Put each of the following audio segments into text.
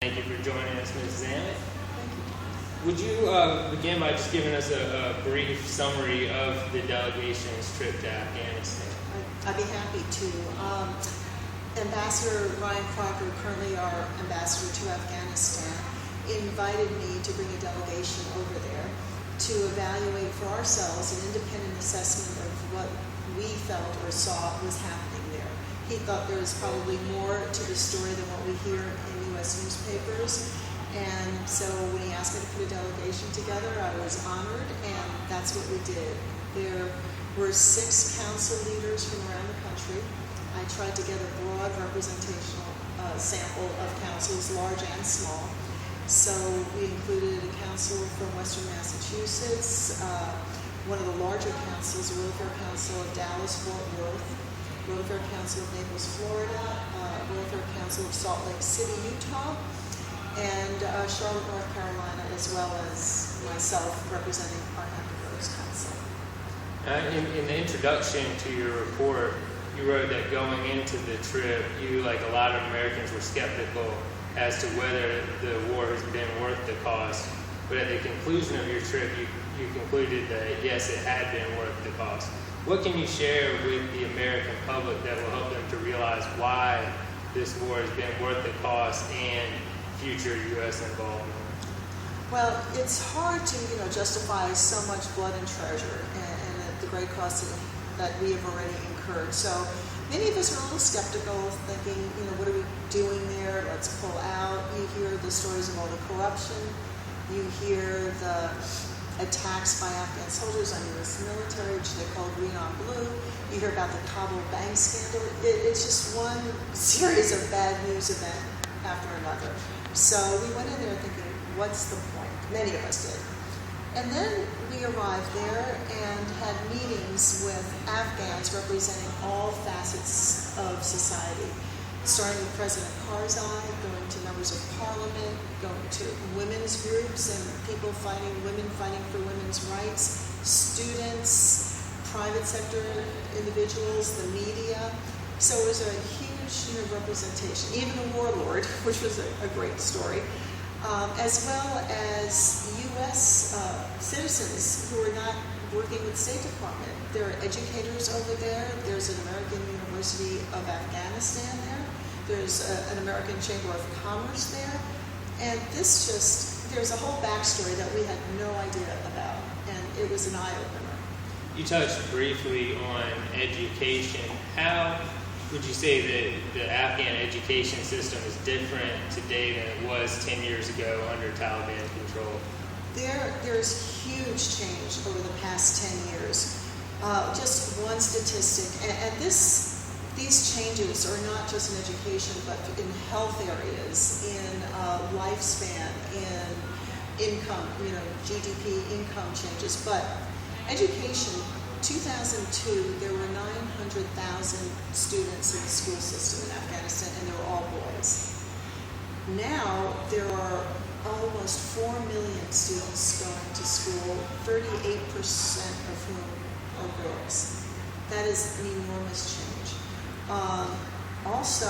Thank you for joining us, Ms. Zammit. Would you begin by just giving us a brief summary of the delegation's trip to Afghanistan? I'd be happy to. Ambassador Ryan Crocker, currently our ambassador to Afghanistan, invited me to bring a delegation over there to evaluate for ourselves an independent assessment of what we felt or saw was happening there. He thought there was probably more to the story than what we hear in U.S. newspapers. And so when he asked me to put a delegation together, I was honored, and that's what we did. There were 6 council leaders from around the country. I tried to get a broad representational sample of councils, large and small. So we included a council from Western Massachusetts, one of the larger councils, the Welfare Council of Dallas-Fort Worth, Welfare Council of Naples, Florida, Welfare Council of Salt Lake City, Utah, and Charlotte, North Carolina, as well as myself representing our Hampton Roads Council. In the introduction to your report, you wrote that going into the trip, you, like a lot of Americans, were skeptical as to whether the war has been worth the cost. But at the conclusion of your trip, you concluded that, yes, it had been worth the cost. What can you share with the American public that will help them to realize why this war has been worth the cost and future U.S. involvement? Well, it's hard to justify so much blood and treasure and at the great cost that we have already incurred. So many of us are a little skeptical, thinking, what are we doing there? Let's pull out. You hear the stories of all the corruption. You hear the attacks by Afghan soldiers on U.S. military, which they call green on blue. You hear about the Kabul bank scandal. It's just one series of bad news event after another. So we went in there thinking, what's the point? Many of us did. And then we arrived there and had meetings with Afghans representing all facets of society, starting with President Karzai, going to members of parliament, going to women's groups and women fighting for women's rights, students, private sector individuals, the media. So it was a huge representation, even a warlord, which was a great story, as well as U.S. citizens who are not working with the State Department. There are educators over there. There's an American University of Afghanistan there. There's an American Chamber of Commerce there. And there's a whole backstory that we had no idea about, and it was an eye-opener. You touched briefly on education. How would you say that the Afghan education system is different today than it was 10 years ago under Taliban control? There's huge change over the past 10 years. Just one statistic, and these changes are not just in education, but in health areas, in lifespan, in income, GDP income changes. But education, 2002, there were 900,000 students in the school system in Afghanistan, and they were all boys. Now, there are almost 4 million students going to school, 38% of whom are girls. That is an enormous change. Also,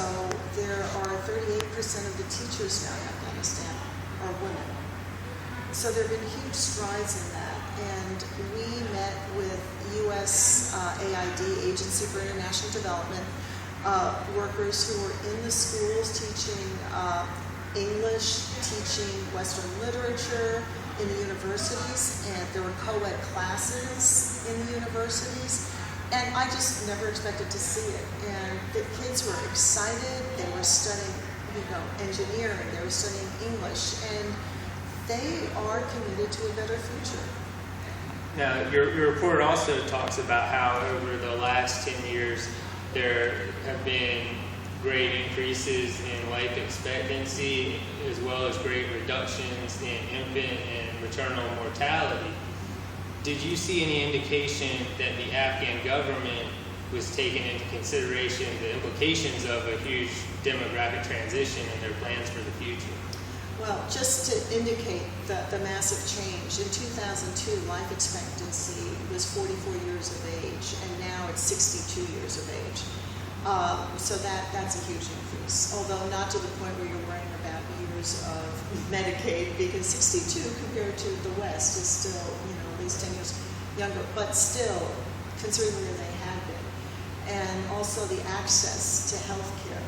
there are 38% of the teachers now in Afghanistan are women. So there have been huge strides in that. And we met with U.S. AID, Agency for International Development, workers who were in the schools teaching English, teaching Western literature in the universities, and there were co-ed classes in the universities. And I just never expected to see it. And the kids were excited. They were studying, engineering. They were studying English, and they are committed to a better future. Now, your report also talks about how over the last 10 years there have been great increases in life expectancy as well as great reductions in infant and maternal mortality. Did you see any indication that the Afghan government was taking into consideration the implications of a huge demographic transition in their plans for the future? Well, just to indicate the massive change, in 2002, life expectancy was 44 years of age, and now it's 62 years of age. So that's a huge increase, although not to the point where you're worrying about years of Medicaid, because 62 compared to the West is still, at least 10 years younger, but still considering where they had been. And also the access to health care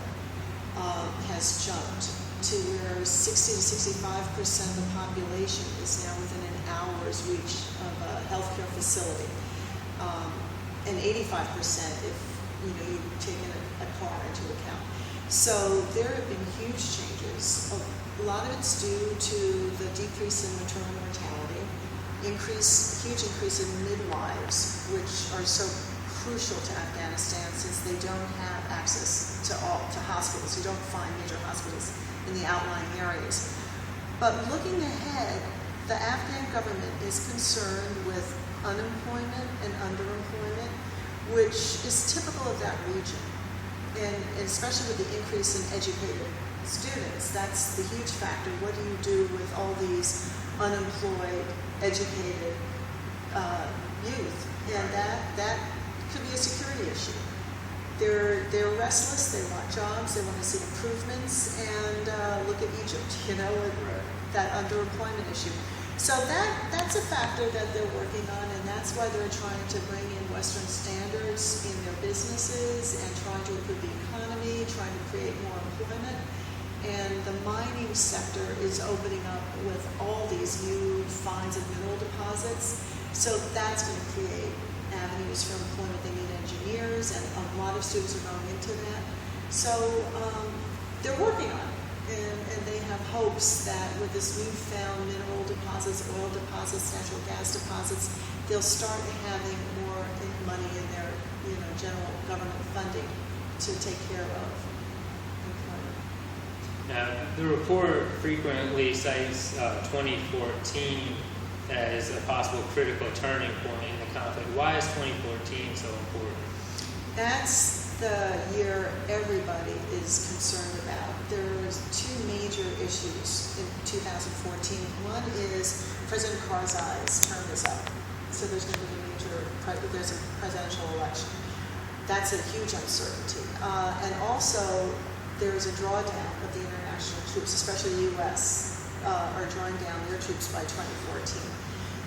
has jumped to where 60 to 65% of the population is now within an hour's reach of a healthcare facility, and 85% if you take a car into account. So there have been huge changes. A lot of it's due to the decrease in maternal mortality, huge increase in midwives, which are so crucial to Afghanistan since they don't have access to hospitals. You don't find major hospitals in the outlying areas. But looking ahead, the Afghan government is concerned with unemployment and underemployment, which is typical of that region. And especially with the increase in educated students, that's the huge factor. What do you do with all these unemployed, educated youth? And that could be a security issue. They're restless, they want jobs, they want to see improvements, and look at Egypt, that underemployment issue. So that's a factor that they're working on, and that's why they're trying to bring in Western standards in their businesses and trying to improve the economy, trying to create more employment. And the mining sector is opening up with all these new finds and mineral deposits. So that's going to create avenues for employment. They need engineers, and a lot of students are going into that. So they're working on it. And they have hopes that with this newfound mineral deposits, oil deposits, natural gas deposits, they'll start having more money in their, general government funding to take care of employment. Now, the report frequently cites 2014 as a possible critical turning point in the conflict. Why is 2014 so important? That's the year everybody is concerned about. There's two major issues in 2014. One is President Karzai's term is up, so there's going to be there's a presidential election. That's a huge uncertainty. And also, there's a drawdown of the international troops, especially the U.S. Are drawing down their troops by 2014.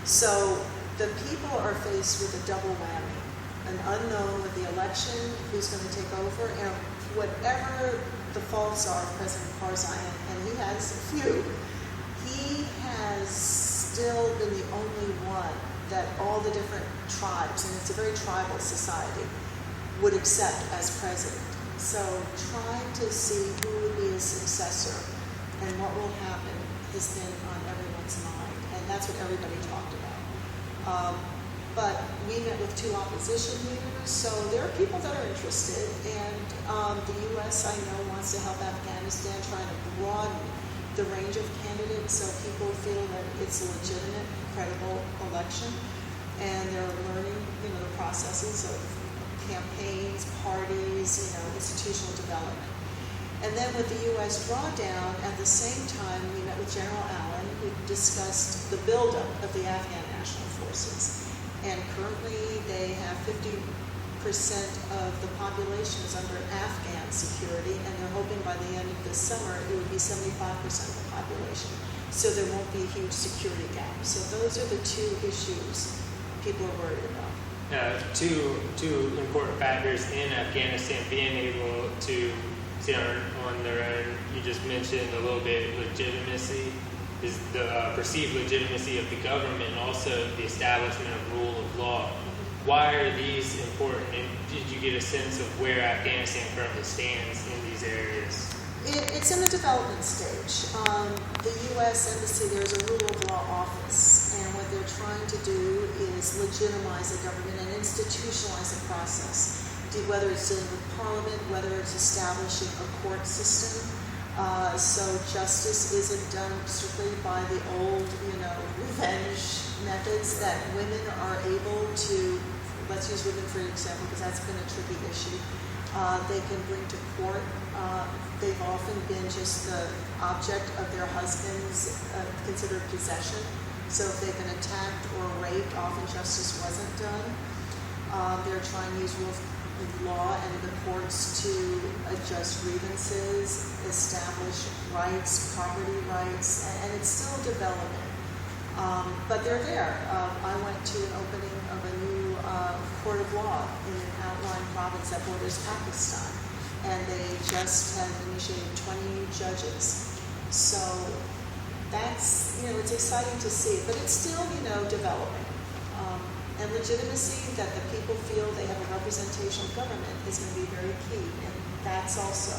So the people are faced with a double whammy. An unknown with the election, who's going to take over, and whatever the faults are of President Karzai, and he has a few, he has still been the only one that all the different tribes, and it's a very tribal society, would accept as president. So trying to see who would be his successor and what will happen has been on everyone's mind, and that's what everybody talked about. But we met with two opposition leaders, so there are people that are interested, and the U.S., I know, wants to help Afghanistan, trying to broaden the range of candidates so people feel that it's a legitimate, credible election, and they're learning, the processes of campaigns, parties, institutional development. And then with the U.S. drawdown, at the same time, we met with General Allen, who discussed the buildup of the Afghan National Forces. And currently they have 50% of the population is under Afghan security, and they're hoping by the end of this summer it would be 75% of the population. So there won't be a huge security gap. So those are the two issues people are worried about. Two important factors in Afghanistan being able to stand on their own. You just mentioned a little bit legitimacy. Is the perceived legitimacy of the government and also the establishment of rule of law. Why are these important, and did you get a sense of where Afghanistan currently stands in these areas? It's in the development stage. The U.S. Embassy, there's a rule of law office, and what they're trying to do is legitimize the government and institutionalize the process, whether it's dealing with parliament, whether it's establishing a court system. So justice isn't done strictly by the old, revenge methods that women are able to, let's use women for example, because that's been a tricky issue. They can bring to court. They've often been just the object of their husband's considered possession. So if they've been attacked or raped, often justice wasn't done. They're trying to use law and the courts to adjust grievances, establish rights, property rights, and it's still developing. But they're there. I went to an opening of a new court of law in an outlying province that borders Pakistan, and they just have initiated 20 judges. So that's, it's exciting to see, but it's still, developing. And legitimacy, that the people feel they have a representational government, is going to be very key, and that's also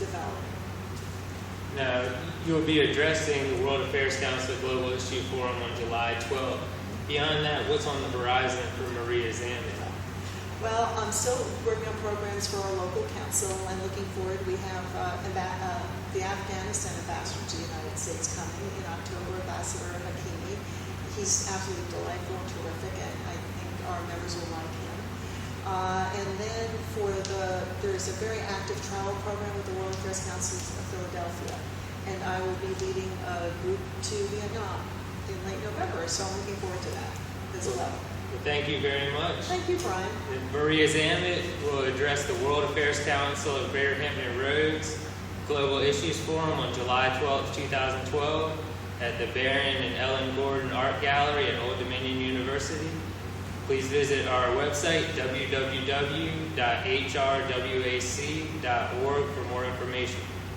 developing. Now, you'll be addressing the World Affairs Council Global Issue Forum on July 12th. Beyond that, what's on the horizon for Maria Zammit? Well, I'm still working on programs for our local council, and looking forward. We have the Afghanistan ambassador to the United States coming in October, Ambassador Hakimi. He's absolutely delightful and terrific, and I think our members will like him. And then there's a very active travel program with the World Affairs Council of Philadelphia, and I will be leading a group to Vietnam in late November, so I'm looking forward to that as well. Well, thank you very much. Thank you, Brian. And Maria Zammit will address the World Affairs Council of Greater Hampton Roads Global Issues Forum on July 12th, 2012 at the Baron and Ellen Gordon Art Gallery at Old Dominion University. Please visit our website, www.hrwac.org, for more information.